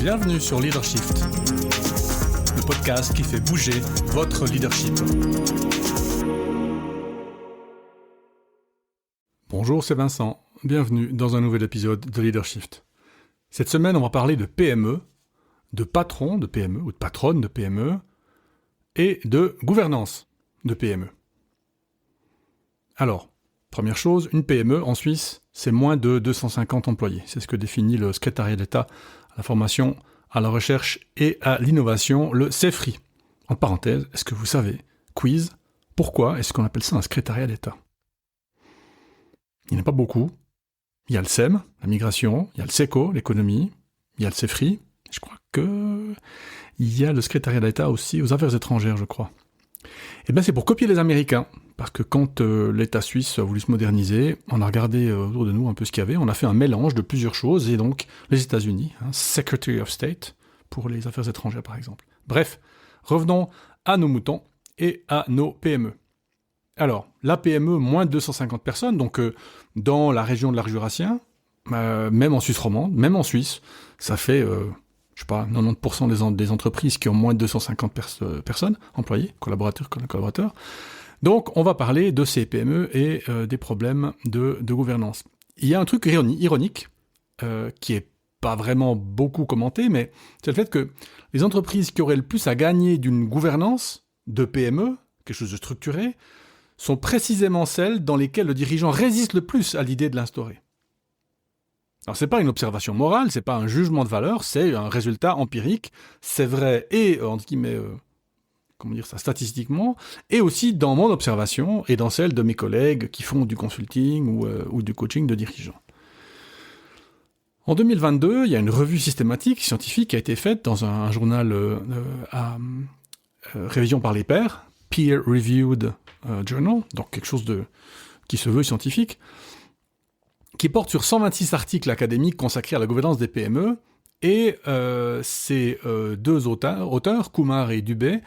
Bienvenue sur Leadershift, le podcast qui fait bouger votre leadership. Bonjour, c'est Vincent. Bienvenue dans un nouvel épisode de Leadershift. Cette semaine, on va parler de PME, de patrons de PME ou de patronnes de PME et de gouvernance de PME. Alors, première chose, une PME en Suisse, c'est moins de 250 employés. C'est ce que définit le secrétariat d'État à la formation, à la recherche et à l'innovation, le CEFRI. En parenthèse, est-ce que vous savez, quiz, pourquoi est-ce qu'on appelle ça un secrétariat d'État ? Il n'y en a pas beaucoup. Il y a le SEM, la migration, il y a le SECO, l'économie, il y a le CEFRI. Je crois qu'il y a le secrétariat d'État aussi aux affaires étrangères, je crois. Eh bien, c'est pour copier les Américains. Parce que quand l'État suisse a voulu se moderniser, on a regardé autour de nous un peu ce qu'il y avait, on a fait un mélange de plusieurs choses, et donc les États-Unis, Secretary of State, pour les affaires étrangères par exemple. Bref, revenons à nos moutons et à nos PME. Alors, la PME, moins de 250 personnes, donc dans la région de l'Arc jurassien, même en Suisse romande, même en Suisse, ça fait, 90% des entreprises qui ont moins de 250 personnes, employés, collaborateurs. Donc, on va parler de ces PME et des problèmes de gouvernance. Il y a un truc ironique, qui est pas vraiment beaucoup commenté, mais c'est le fait que les entreprises qui auraient le plus à gagner d'une gouvernance de PME, quelque chose de structuré, sont précisément celles dans lesquelles le dirigeant résiste le plus à l'idée de l'instaurer. Alors, c'est pas une observation morale, c'est pas un jugement de valeur, c'est un résultat empirique, c'est vrai et, entre guillemets, statistiquement, et aussi dans mon observation et dans celle de mes collègues qui font du consulting ou du coaching de dirigeants. En 2022, il y a une revue systématique scientifique qui a été faite dans un journal à révision par les pairs, Peer Reviewed Journal, donc quelque chose qui se veut scientifique, qui porte sur 126 articles académiques consacrés à la gouvernance des PME, et ces deux auteurs, Kumar et Dubé,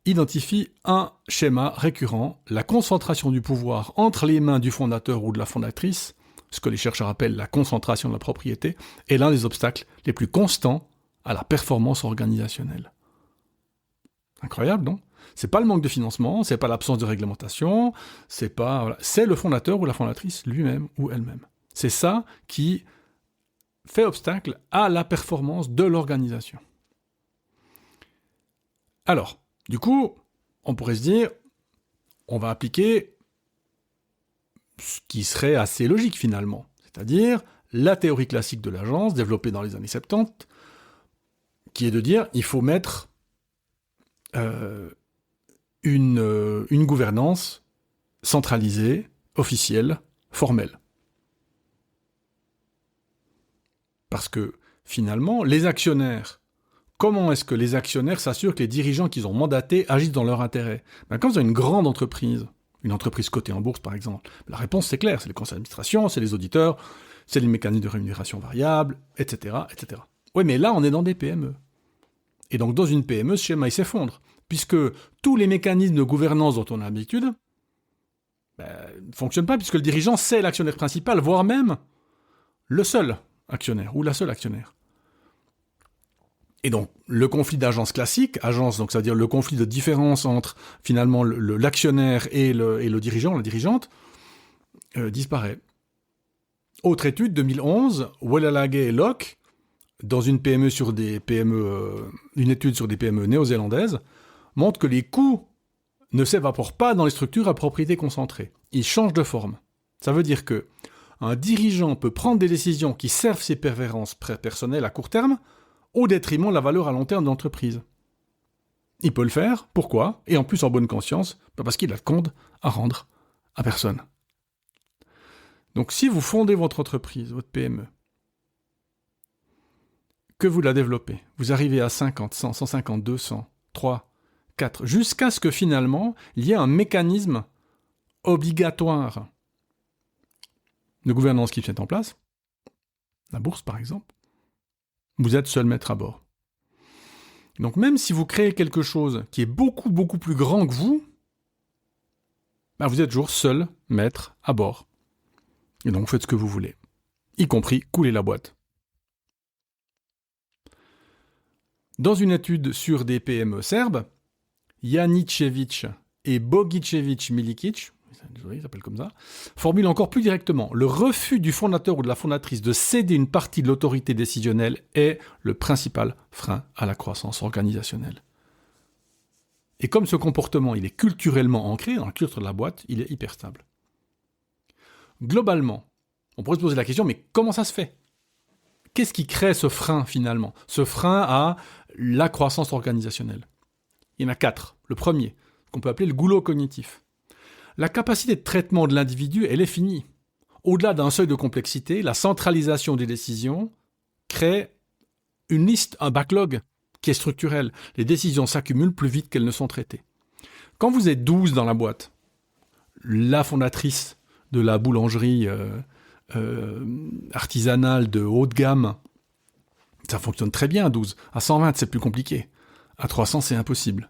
identifie un schéma récurrent, la concentration du pouvoir entre les mains du fondateur ou de la fondatrice, ce que les chercheurs appellent la concentration de la propriété, est l'un des obstacles les plus constants à la performance organisationnelle. Incroyable, non ? C'est pas le manque de financement, c'est pas l'absence de réglementation, c'est le fondateur ou la fondatrice lui-même ou elle-même. C'est ça qui fait obstacle à la performance de l'organisation. Alors, du coup, on pourrait se dire, on va appliquer ce qui serait assez logique finalement, c'est-à-dire la théorie classique de l'agence, développée dans les années 70, qui est de dire, il faut mettre une gouvernance centralisée, officielle, formelle. Parce que, finalement, les actionnaires, comment est-ce que les actionnaires s'assurent que les dirigeants qu'ils ont mandatés agissent dans leur intérêt ? Quand vous avez une grande entreprise, une entreprise cotée en bourse par exemple, la réponse c'est clair, c'est les conseils d'administration, c'est les auditeurs, c'est les mécanismes de rémunération variable, etc., etc. Oui, mais là on est dans des PME. Et donc dans une PME, ce schéma il s'effondre, puisque tous les mécanismes de gouvernance dont on a l'habitude ne fonctionnent pas, puisque le dirigeant c'est l'actionnaire principal, voire même le seul actionnaire, ou la seule actionnaire. Et donc, le conflit d'agence classique, donc ça veut dire le conflit de différence entre, finalement, l'actionnaire et le dirigeant, la dirigeante, disparaît. Autre étude, 2011, Wellalage et Locke, dans une étude sur des PME néo-zélandaises, montre que les coûts ne s'évaporent pas dans les structures à propriété concentrée. Ils changent de forme. Ça veut dire que un dirigeant peut prendre des décisions qui servent ses préférences personnelles à court terme, au détriment de la valeur à long terme de l'entreprise. Il peut le faire, pourquoi ? Et en plus en bonne conscience, parce qu'il a de compte à rendre à personne. Donc si vous fondez votre entreprise, votre PME, que vous la développez, vous arrivez à 50, 100, 150, 200, 3, 4, jusqu'à ce que finalement, il y ait un mécanisme obligatoire de gouvernance qui se mette en place, la bourse par exemple, vous êtes seul maître à bord. Donc même si vous créez quelque chose qui est beaucoup, beaucoup plus grand que vous, vous êtes toujours seul maître à bord. Et donc, faites ce que vous voulez. Y compris couler la boîte. Dans une étude sur des PME serbes, Janicevic et Bogicevic Milikic, désolé, ils s'appellent comme ça, formulent encore plus directement: le refus du fondateur ou de la fondatrice de céder une partie de l'autorité décisionnelle est le principal frein à la croissance organisationnelle. Et comme ce comportement il est culturellement ancré dans la culture de la boîte, il est hyper stable. Globalement, on pourrait se poser la question, mais comment ça se fait ? Qu'est-ce qui crée ce frein finalement ? Ce frein à la croissance organisationnelle. Il y en a 4. Le premier, qu'on peut appeler le goulot cognitif. La capacité de traitement de l'individu, elle est finie. Au-delà d'un seuil de complexité, la centralisation des décisions crée une liste, un backlog qui est structurel. Les décisions s'accumulent plus vite qu'elles ne sont traitées. Quand vous êtes 12 dans la boîte, la fondatrice de la boulangerie artisanale de haut de gamme, ça fonctionne très bien à 12. À 120, c'est plus compliqué. À 300, c'est impossible.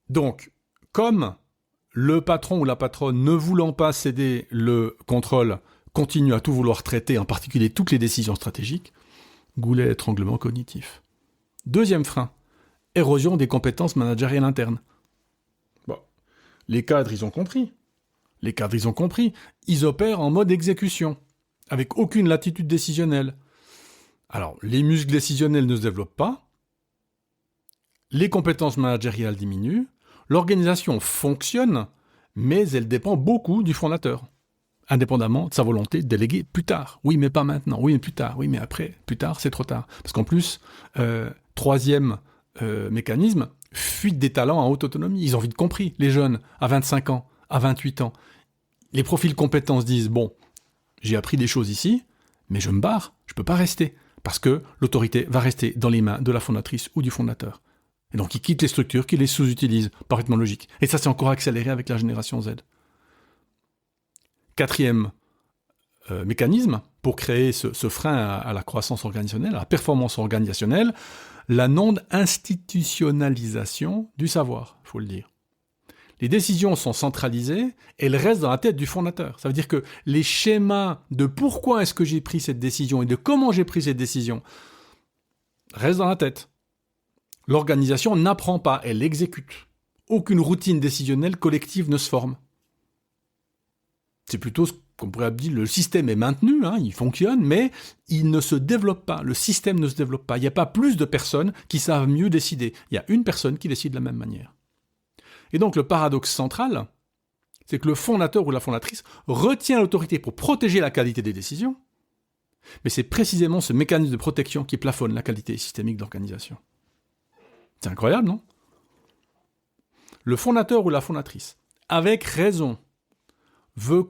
Donc, comme le patron ou la patronne, ne voulant pas céder le contrôle, continue à tout vouloir traiter, en particulier toutes les décisions stratégiques, goulet étranglement cognitif. Deuxième frein, érosion des compétences managériales internes. Bon, les cadres, ils ont compris. Ils opèrent en mode exécution, avec aucune latitude décisionnelle. Alors, les muscles décisionnels ne se développent pas, les compétences managériales diminuent, l'organisation fonctionne, mais elle dépend beaucoup du fondateur, indépendamment de sa volonté de déléguer plus tard. Oui, mais pas maintenant. Oui, mais plus tard. Oui, mais après. Plus tard, c'est trop tard. Parce qu'en plus, troisième mécanisme, fuite des talents en haute autonomie. Ils ont vite compris, les jeunes, à 25 ans, à 28 ans. Les profils compétences disent, bon, j'ai appris des choses ici, mais je me barre, je peux pas rester. Parce que l'autorité va rester dans les mains de la fondatrice ou du fondateur. Et donc, ils quittent les structures, qu'ils les sous-utilisent, parfaitement logique. Et ça, c'est encore accéléré avec la génération Z. Quatrième mécanisme, pour créer ce frein à la croissance organisationnelle, à la performance organisationnelle, la non-institutionnalisation du savoir, il faut le dire. Les décisions sont centralisées, elles restent dans la tête du fondateur. Ça veut dire que les schémas de pourquoi est-ce que j'ai pris cette décision et de comment j'ai pris cette décision restent dans la tête. L'organisation n'apprend pas, elle exécute. Aucune routine décisionnelle collective ne se forme. C'est plutôt ce qu'on pourrait dire, le système est maintenu, il fonctionne, mais il ne se développe pas. Le système ne se développe pas. Il n'y a pas plus de personnes qui savent mieux décider. Il y a une personne qui décide de la même manière. Et donc le paradoxe central, c'est que le fondateur ou la fondatrice retient l'autorité pour protéger la qualité des décisions, mais c'est précisément ce mécanisme de protection qui plafonne la qualité systémique d'organisation. C'est incroyable, non ? Le fondateur ou la fondatrice, avec raison, veut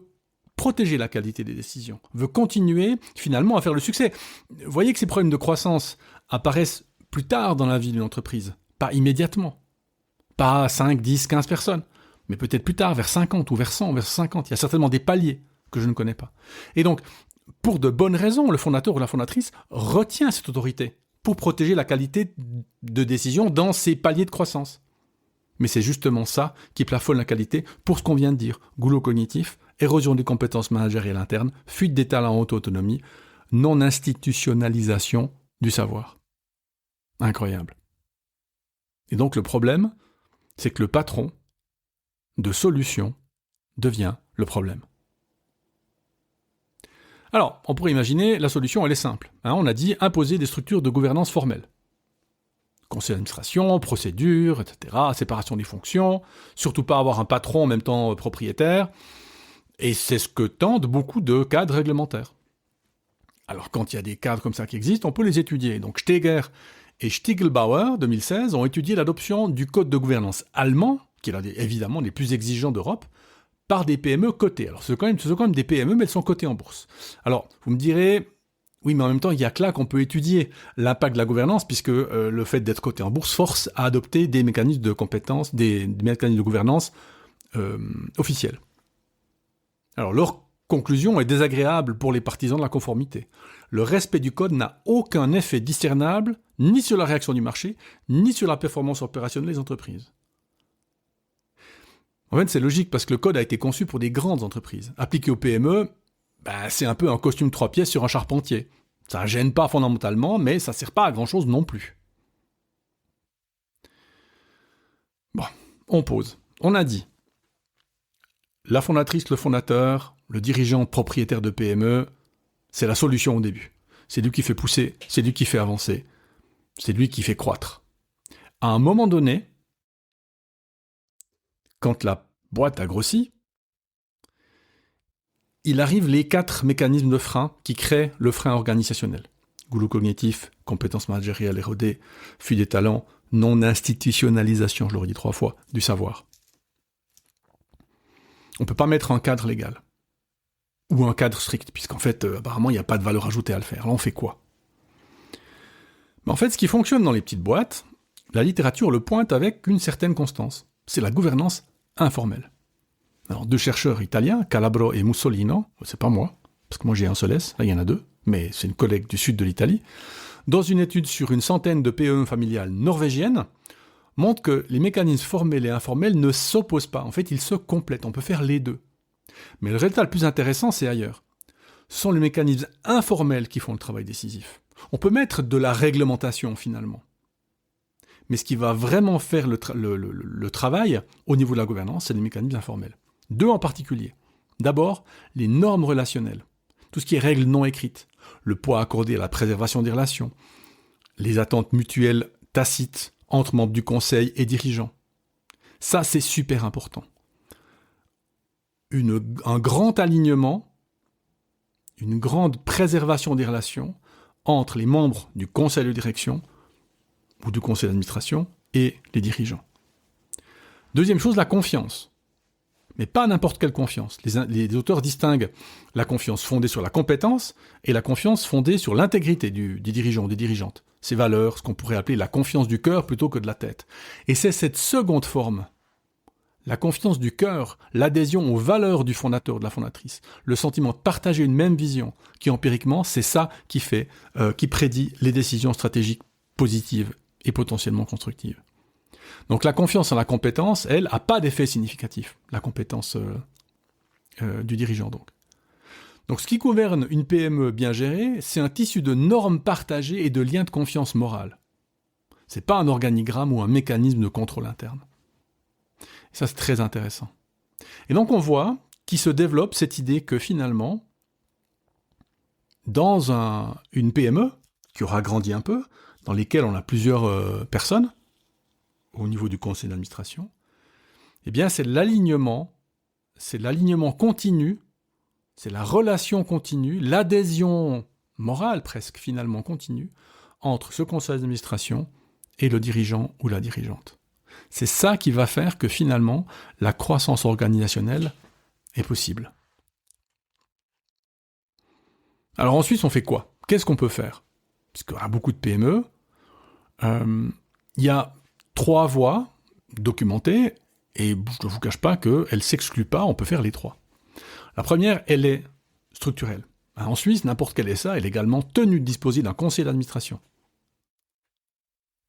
protéger la qualité des décisions, veut continuer finalement à faire le succès. Vous voyez que ces problèmes de croissance apparaissent plus tard dans la vie d'une entreprise, pas immédiatement. Pas 5, 10, 15 personnes, mais peut-être plus tard, vers 50 ou vers 100, vers 50. Il y a certainement des paliers que je ne connais pas. Et donc, pour de bonnes raisons, le fondateur ou la fondatrice retient cette autorité pour protéger la qualité de décision dans ces paliers de croissance. Mais c'est justement ça qui plafonne la qualité pour ce qu'on vient de dire. Goulot cognitif, érosion des compétences managériales internes, fuite des talents en haute autonomie, non-institutionnalisation du savoir. Incroyable. Et donc le problème, c'est que le patron de solution devient le problème. Alors, on pourrait imaginer, la solution, elle est simple. On a dit imposer des structures de gouvernance formelles. Conseil d'administration, procédures, etc., séparation des fonctions, surtout pas avoir un patron en même temps propriétaire, et c'est ce que tentent beaucoup de cadres réglementaires. Alors, quand il y a des cadres comme ça qui existent, on peut les étudier. Donc, Steger et Stiegelbauer, 2016, ont étudié l'adoption du code de gouvernance allemand, qui est l'un des, évidemment les plus exigeants d'Europe, par des PME cotées. Alors, ce sont quand même des PME, mais elles sont cotées en bourse. Alors, vous me direz, oui, mais en même temps, il y a que là qu'on peut étudier l'impact de la gouvernance, puisque le fait d'être coté en bourse force à adopter des mécanismes de compétences, des mécanismes de gouvernance officiels. Alors, leur conclusion est désagréable pour les partisans de la conformité. Le respect du code n'a aucun effet discernable, ni sur la réaction du marché, ni sur la performance opérationnelle des entreprises. En fait, c'est logique, parce que le code a été conçu pour des grandes entreprises. Appliqué aux PME, c'est un peu un costume 3 pièces sur un charpentier. Ça gêne pas fondamentalement, mais ça sert pas à grand-chose non plus. Bon, on pose. On a dit, la fondatrice, le fondateur, le dirigeant propriétaire de PME, c'est la solution au début. C'est lui qui fait pousser, c'est lui qui fait avancer, c'est lui qui fait croître. À un moment donné, quand la boîte a grossi, il arrive les 4 mécanismes de frein qui créent le frein organisationnel. Goulot cognitif, compétences managériales érodées, fuite des talents, non-institutionnalisation, je l'aurais dit 3 fois, du savoir. On ne peut pas mettre un cadre légal. Ou un cadre strict, puisqu'en fait, apparemment, il n'y a pas de valeur ajoutée à le faire. Là, on fait quoi? Mais en fait, ce qui fonctionne dans les petites boîtes, la littérature le pointe avec une certaine constance. C'est la gouvernance informelle. Alors, 2 chercheurs italiens, Calabro et Mussolino, c'est pas moi, parce que moi j'ai un seul S, là il y en a 2, mais c'est une collègue du sud de l'Italie, dans une étude sur une centaine de PME familiales norvégiennes, montrent que les mécanismes formels et informels ne s'opposent pas. En fait, ils se complètent. On peut faire les deux. Mais le résultat le plus intéressant, c'est ailleurs. Ce sont les mécanismes informels qui font le travail décisif. On peut mettre de la réglementation, finalement. Mais ce qui va vraiment faire le travail au niveau de la gouvernance, c'est les mécanismes informels. 2 en particulier. D'abord, les normes relationnelles. Tout ce qui est règles non écrites. Le poids accordé à la préservation des relations. Les attentes mutuelles tacites entre membres du conseil et dirigeants. Ça, c'est super important. Un grand alignement, une grande préservation des relations entre les membres du conseil de direction ou du conseil d'administration et les dirigeants. Deuxième chose, la confiance. Mais pas n'importe quelle confiance. Les auteurs distinguent la confiance fondée sur la compétence et la confiance fondée sur l'intégrité des dirigeants ou des dirigeantes. Ces valeurs, ce qu'on pourrait appeler la confiance du cœur plutôt que de la tête. Et c'est cette seconde forme, la confiance du cœur, l'adhésion aux valeurs du fondateur ou de la fondatrice, le sentiment de partager une même vision, qui empiriquement, c'est ça qui prédit les décisions stratégiques positives et potentiellement constructives. Donc la confiance en la compétence, elle, n'a pas d'effet significatif, la compétence du dirigeant donc. Donc ce qui gouverne une PME bien gérée, c'est un tissu de normes partagées et de liens de confiance morale. C'est pas un organigramme ou un mécanisme de contrôle interne. Et ça, c'est très intéressant. Et donc on voit qu'il se développe cette idée que finalement, dans une PME qui aura grandi un peu, dans lesquelles on a plusieurs personnes, au niveau du conseil d'administration, eh bien c'est l'alignement continu, c'est la relation continue, l'adhésion morale presque finalement continue entre ce conseil d'administration et le dirigeant ou la dirigeante. C'est ça qui va faire que finalement la croissance organisationnelle est possible. Alors ensuite on fait quoi? Qu'est-ce qu'on peut faire? Parce qu'il y a beaucoup de PME, il y a 3 voies documentées, et je ne vous cache pas qu'elles ne s'excluent pas, on peut faire les 3. La première, elle est structurelle. En Suisse, n'importe quel SA est légalement tenu de disposer d'un conseil d'administration.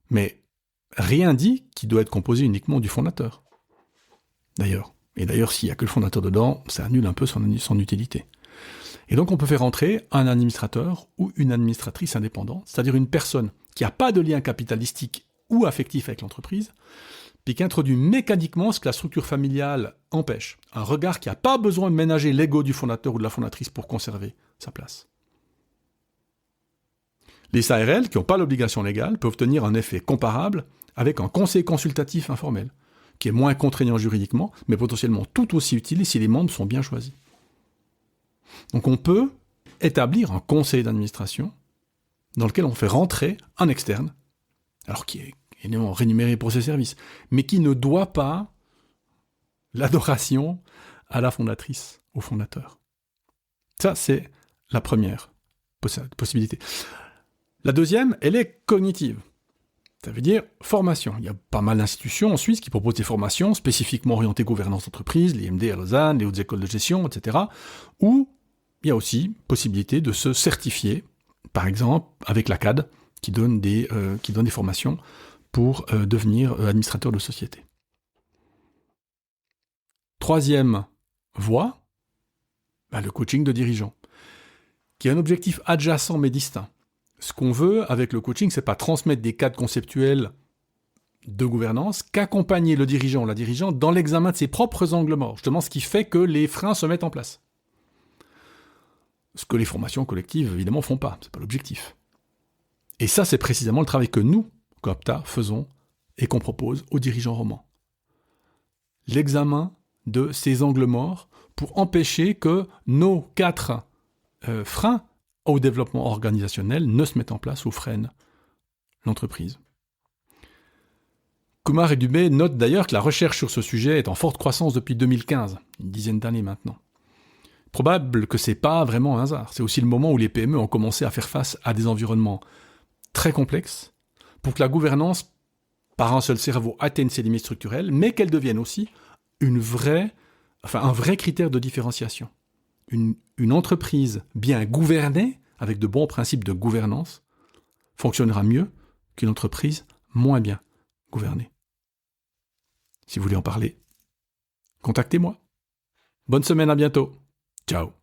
Mais rien dit qu'il doit être composé uniquement du fondateur. D'ailleurs. Et d'ailleurs, s'il n'y a que le fondateur dedans, ça annule un peu son utilité. Et donc on peut faire entrer un administrateur ou une administratrice indépendante, c'est-à-dire une personne qui n'a pas de lien capitalistique ou affectif avec l'entreprise, puis qui introduit mécaniquement ce que la structure familiale empêche. Un regard qui n'a pas besoin de ménager l'ego du fondateur ou de la fondatrice pour conserver sa place. Les SARL, qui n'ont pas l'obligation légale, peuvent tenir un effet comparable avec un conseil consultatif informel, qui est moins contraignant juridiquement, mais potentiellement tout aussi utile si les membres sont bien choisis. Donc on peut établir un conseil d'administration dans lequel on fait rentrer un externe, alors qui est évidemment rémunéré pour ses services, mais qui ne doit pas l'adoration à la fondatrice, au fondateur. Ça, c'est la première possibilité. La deuxième, elle est cognitive. Ça veut dire formation. Il y a pas mal d'institutions en Suisse qui proposent des formations spécifiquement orientées gouvernance d'entreprise, l'IMD à Lausanne, les hautes écoles de gestion, etc., où il y a aussi possibilité de se certifier, par exemple avec la CAD, qui donne des formations pour devenir administrateur de société. Troisième voie, le coaching de dirigeants. qui a un objectif adjacent mais distinct. Ce qu'on veut avec le coaching, c'est pas transmettre des cadres conceptuels de gouvernance, qu'accompagner le dirigeant ou la dirigeante dans l'examen de ses propres angles morts, justement ce qui fait que les freins se mettent en place. Ce que les formations collectives, évidemment, font pas, c'est pas l'objectif. Et ça, c'est précisément le travail que nous, Coapta, faisons et qu'on propose aux dirigeants romans. L'examen de ces angles morts pour empêcher que nos 4 freins au développement organisationnel ne se mettent en place ou freinent l'entreprise. Kumar et Dubé notent d'ailleurs que la recherche sur ce sujet est en forte croissance depuis 2015, une dizaine d'années maintenant. Probable que c'est pas vraiment un hasard. C'est aussi le moment où les PME ont commencé à faire face à des environnements très complexes pour que la gouvernance par un seul cerveau atteigne ses limites structurelles, mais qu'elle devienne aussi un vrai critère de différenciation. Une entreprise bien gouvernée, avec de bons principes de gouvernance, fonctionnera mieux qu'une entreprise moins bien gouvernée. Si vous voulez en parler, contactez-moi. Bonne semaine, à bientôt. Ciao.